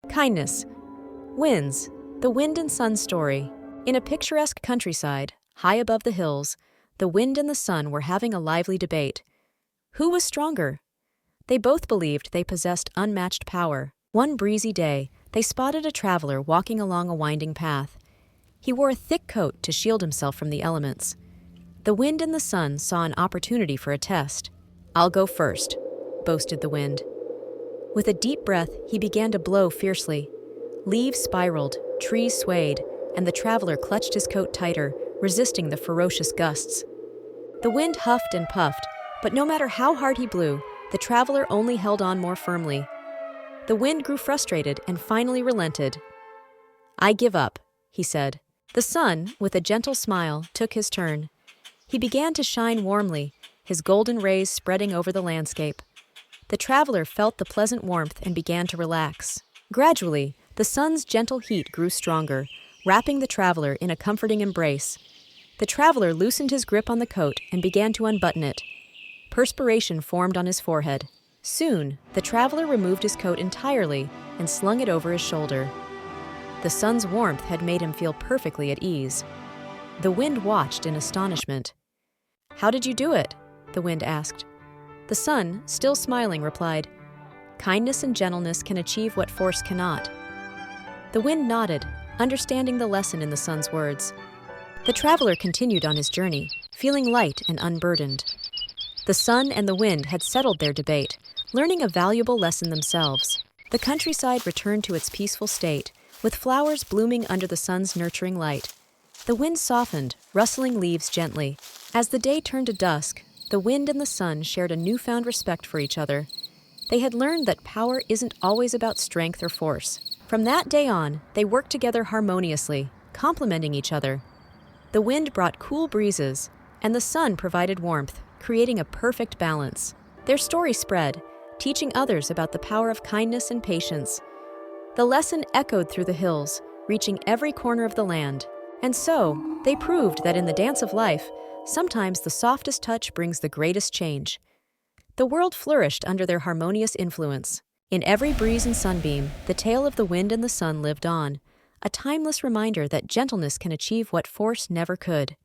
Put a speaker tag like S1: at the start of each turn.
S1: Kindness. Winds. The wind and sun story. In a picturesque countryside, high above the hills, the wind and the sun were having a lively debate. Who was stronger? They both believed they possessed unmatched power. One breezy day, they spotted a traveler walking along a winding path. He wore a thick coat to shield himself from the elements. The wind and the sun saw an opportunity for a test. "I'll go first," boasted the wind. With a deep breath, he began to blow fiercely. Leaves spiraled, trees swayed, and the traveler clutched his coat tighter, resisting the ferocious gusts. The wind huffed and puffed, but no matter how hard he blew, the traveler only held on more firmly. The wind grew frustrated and finally relented. "I give up," he said. The sun, with a gentle smile, took his turn. He began to shine warmly, his golden rays spreading over the landscape. The traveler felt the pleasant warmth and began to relax. Gradually, the sun's gentle heat grew stronger, wrapping the traveler in a comforting embrace. The traveler loosened his grip on the coat and began to unbutton it. Perspiration formed on his forehead. Soon, the traveler removed his coat entirely and slung it over his shoulder. The sun's warmth had made him feel perfectly at ease. The wind watched in astonishment. "How did you do it?" the wind asked. The sun, still smiling, replied, "Kindness and gentleness can achieve what force cannot." The wind nodded, understanding the lesson in the sun's words. The traveler continued on his journey, feeling light and unburdened. The sun and the wind had settled their debate, learning a valuable lesson themselves. The countryside returned to its peaceful state, with flowers blooming under the sun's nurturing light. The wind softened, rustling leaves gently. As the day turned to dusk, the wind and the sun shared a newfound respect for each other. They had learned that power isn't always about strength or force. From that day on, they worked together harmoniously, complementing each other. The wind brought cool breezes, and the sun provided warmth, creating a perfect balance. Their story spread, teaching others about the power of kindness and patience. The lesson echoed through the hills, reaching every corner of the land. And so, they proved that in the dance of life, sometimes the softest touch brings the greatest change. The world flourished under their harmonious influence. In every breeze and sunbeam, the tale of the wind and the sun lived on, a timeless reminder that gentleness can achieve what force never could.